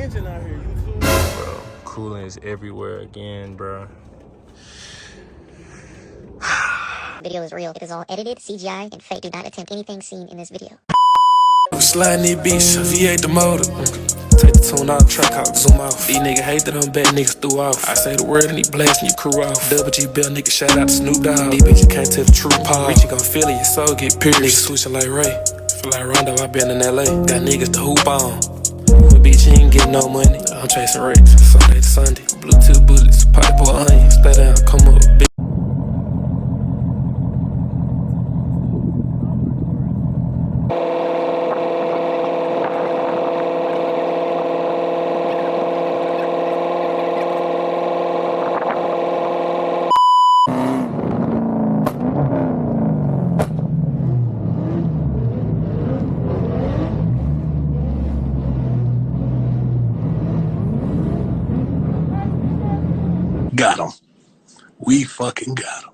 engine out here, YouTube. Bro, coolant is everywhere again, bro. Video is real. It is all edited, CGI, and fake. Do not attempt anything seen in this video. Sliding these bitch, V8 the motor. Take the tune out, track out, zoom off. These niggas hate that I'm bad niggas threw off. I say the word and he blasting your crew off. Double G Bell nigga, shout out to Snoop Dogg. These bitches can't tell the truth. Paul Rich, you gon' feel it, your soul get pierced. Niggas switching like Ray. Feel like Rondo, I been in LA. Got niggas to hoop on. But bitch, you ain't getting no money. I'm chasing racks, Sunday to Sunday. Bluetooth bullets, pipe boy onion. Stay down, come up, bitch. Got him. We fucking got him.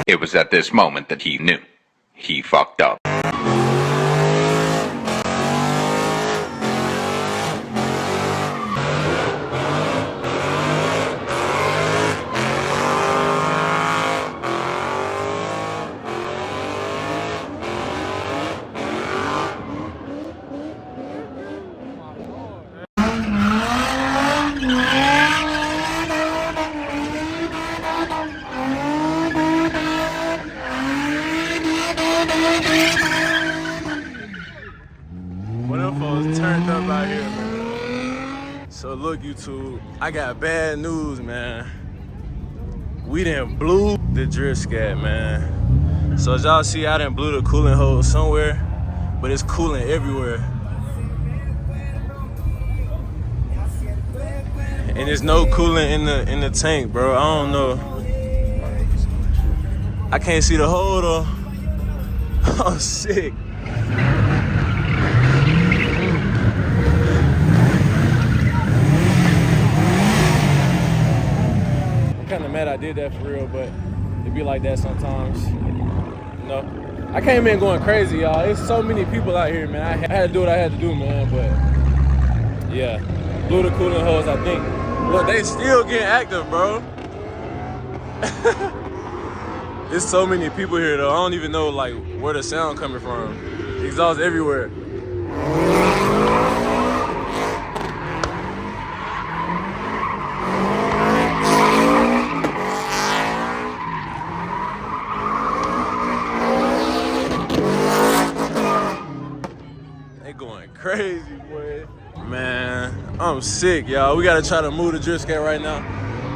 It was at this moment that he knew. He fucked up. Turned up out here, man. So look, YouTube, I got bad news, man. We done blew the drift scat, man. So as y'all see, I done blew the coolant hose somewhere, but it's coolant everywhere. And there's no coolant in the tank, bro. I don't know. I can't see the hole though. I'm sick. Kinda mad I did that for real, but it be like that sometimes. You know, I came in going crazy, y'all. There's so many people out here, man. I had to do what I had to do, man. But yeah, blew the coolant hose, I think. Look, they still getting active, bro. There's so many people here, though. I don't even know like where the sound coming from. Exhaust everywhere. Going crazy, boy. Man, I'm sick, y'all. We gotta try to move the drift scat right now.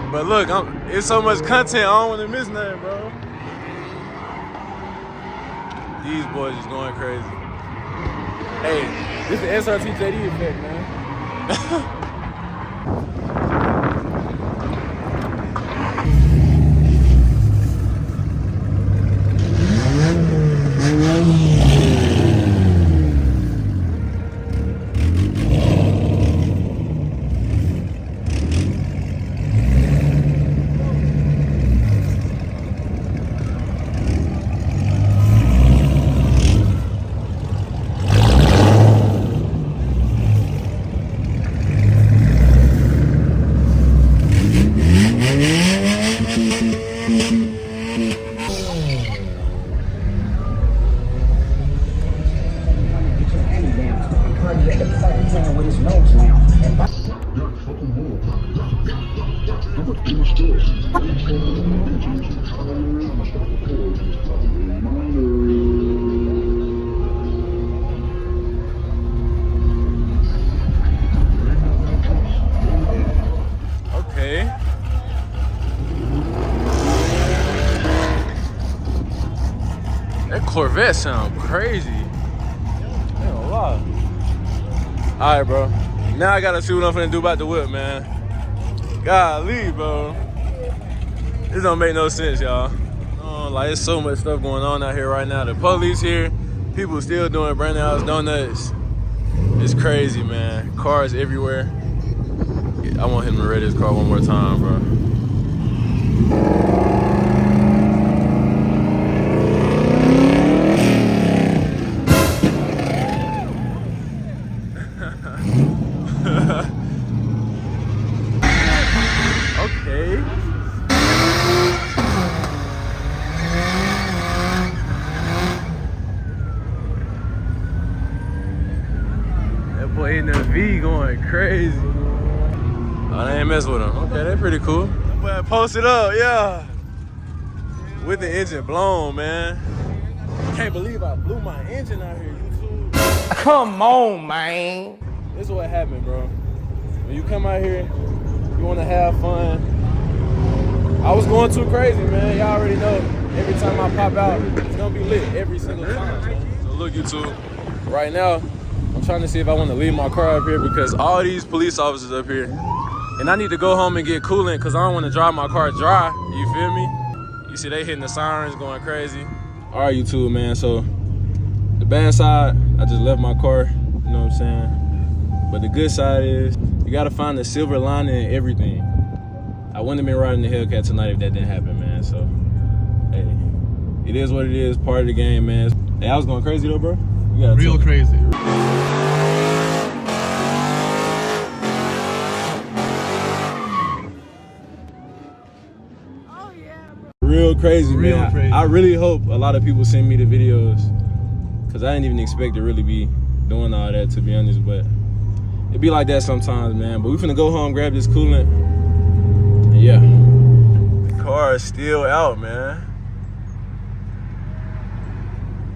But look, it's so much content, I don't want to miss nothing, bro. These boys is going crazy. Hey, this is the SRT-JD effect, man. Started playing with his nose now. Okay. That Corvette sound crazy. Ain't gonna lie. All right, bro. Now I gotta see what I'm finna do about the whip, man. Golly, bro. This don't make no sense, y'all. Like, there's so much stuff going on out here right now. The police here, people still doing Brandon House Donuts. It's crazy, man. Cars everywhere. I want him to read his car one more time, bro. Okay. That boy in the V going crazy. Oh, they ain't mess with him. Okay, they pretty cool. That boy posted up, yeah. With the engine blown, man. Can't believe I blew my engine out here, YouTube. Come on, man. This is what happened, bro. When you come out here, you want to have fun. I was going too crazy, man. Y'all already know. Every time I pop out, it's gonna be lit every single time. So look, YouTube. Right now, I'm trying to see if I want to leave my car up here because all these police officers up here, and I need to go home and get coolant because I don't want to drive my car dry. You feel me? You see they hitting the sirens, going crazy. All right, YouTube, man. So the bad side, I just left my car. You know what I'm saying? But the good side is you gotta find the silver lining in everything. I wouldn't have been riding the Hellcat tonight if that didn't happen, man. So, hey, it is what it is. Part of the game, man. Hey, I was going crazy though, bro. Real crazy. Real crazy, man. Real crazy. I really hope a lot of people send me the videos because I didn't even expect to really be doing all that, to be honest. But it be like that sometimes, man. But we finna go home, grab this coolant. And yeah, the car is still out, man.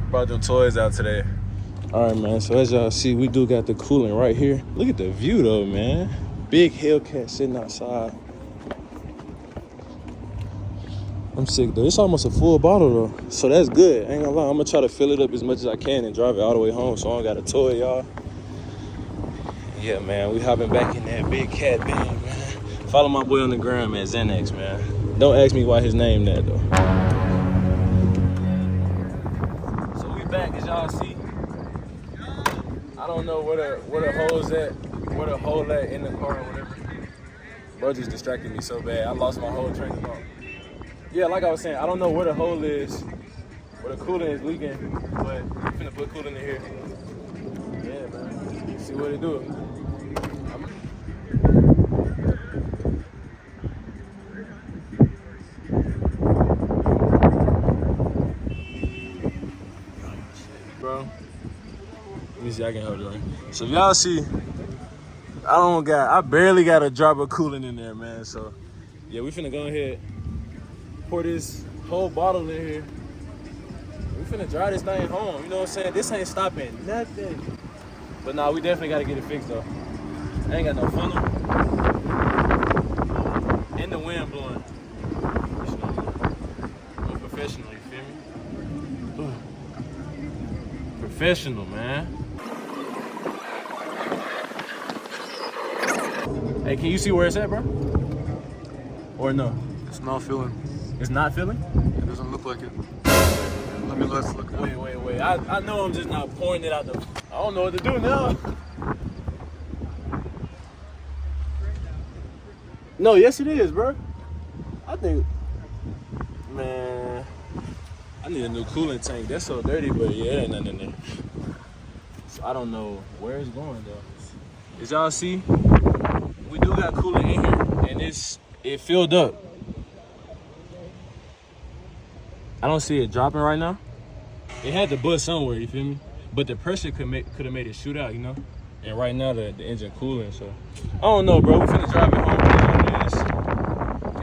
Brought them toys out today. All right, man. So as y'all see, we do got the coolant right here. Look at the view, though, man. Big Hellcat sitting outside. I'm sick though. It's almost a full bottle though, so that's good. I ain't gonna lie. I'm gonna try to fill it up as much as I can and drive it all the way home, so I don't got a toy, y'all. Yeah, man, we hopping back in that big cat bag, man. Follow my boy on the gram, man, Xanax, man. Don't ask me why his name that though. So we back, as y'all see. I don't know where the hole's at, where the hole at in the car or whatever. Bro just distracted me so bad. I lost my whole train of thought. Yeah, like I was saying, I don't know where the hole is, where the coolant is leaking, but I'm finna put coolant in here. Yeah, man. See what it do. Bro, let me see, I can hold it right. So if y'all see, I barely got a drop of coolant in there, man. So yeah, we finna go ahead. Pour this whole bottle in here. We finna drive this thing home. You know what I'm saying? This ain't stopping nothing. But nah, we definitely gotta get it fixed though. I ain't got no funnel. And the wind blowing. I'm a professional, you feel me? Ooh. Professional, man. Hey, can you see where it's at, bro? Or no? It's not feeling. It's not filling? It doesn't look like it. Let's look. Wait. I know I'm just not pouring it out the... I don't know what to do now. No, yes it is, bro. I think... Man... I need a new coolant tank. That's so dirty, but yeah, ain't nothing in there. So I don't know where it's going, though. As y'all see, we do got coolant in here, and it filled up. I don't see it dropping right now. It had to bust somewhere, you feel me? But the pressure could have made it shoot out, you know? And right now the engine cooling, so I don't know, bro. We finna drive it home.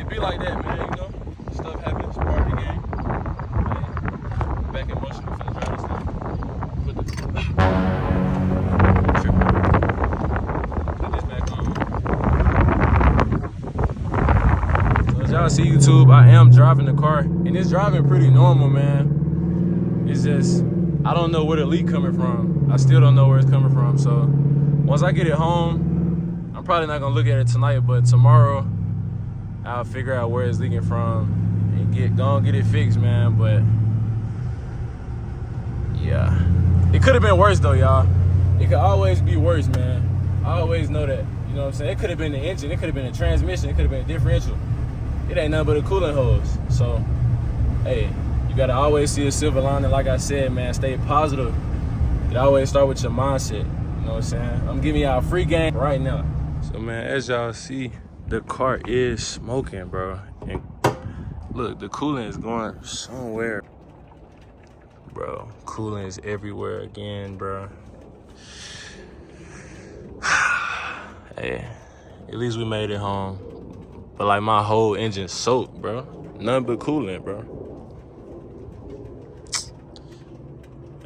It be like that, man. You know, stuff happens. Part of the game. Hey, back in motion. We finna drive this thing. Put this back on. So as y'all see, YouTube, I am driving the car, and it's driving pretty normal, man. It's just I don't know where the leak coming from. I still don't know where it's coming from. So once I get it home, I'm probably not gonna look at it tonight, but tomorrow I'll figure out where it's leaking from and get it fixed, man. But yeah, it could have been worse though, y'all. It could always be worse, man. I always know that. You know what I'm saying? It could have been the engine, it could have been the transmission, it could have been a differential. It ain't nothing but a coolant hose. So hey, you gotta always see a silver lining. Like I said, man, stay positive. It always start with your mindset. You know what I'm saying? I'm giving y'all a free game right now. So man, as y'all see, the car is smoking, bro. And look, the coolant is going somewhere. Bro, coolant is everywhere again, bro. Hey, at least we made it home. But like my whole engine soaked, bro. Nothing but coolant, bro.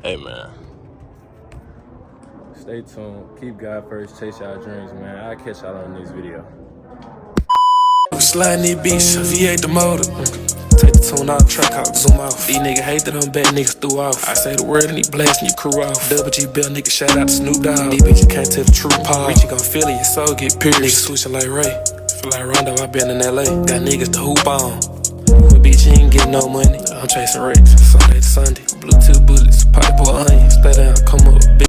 Hey, man. Stay tuned. Keep God first. Chase y'all dreams, man. I'll catch y'all on the next video. Sliding these beats, V8 the motor. Take the tune out, track out, zoom off. These niggas hate that I'm bad niggas threw off. I say the word and he blasting your crew off. WG nigga, shout out to Snoop Dogg. These bitches can't tell the truth. Reach, you gon' feel it, your soul get pierced. Niggas switching like Ray. Feel like Rondo, I been in LA. Got niggas to hoop on. But bitch, you ain't getting no money. I'm chasing racks, Sunday to Sunday. Bluetooth bullets, pipe boy onion. Stay down, come up, bitch.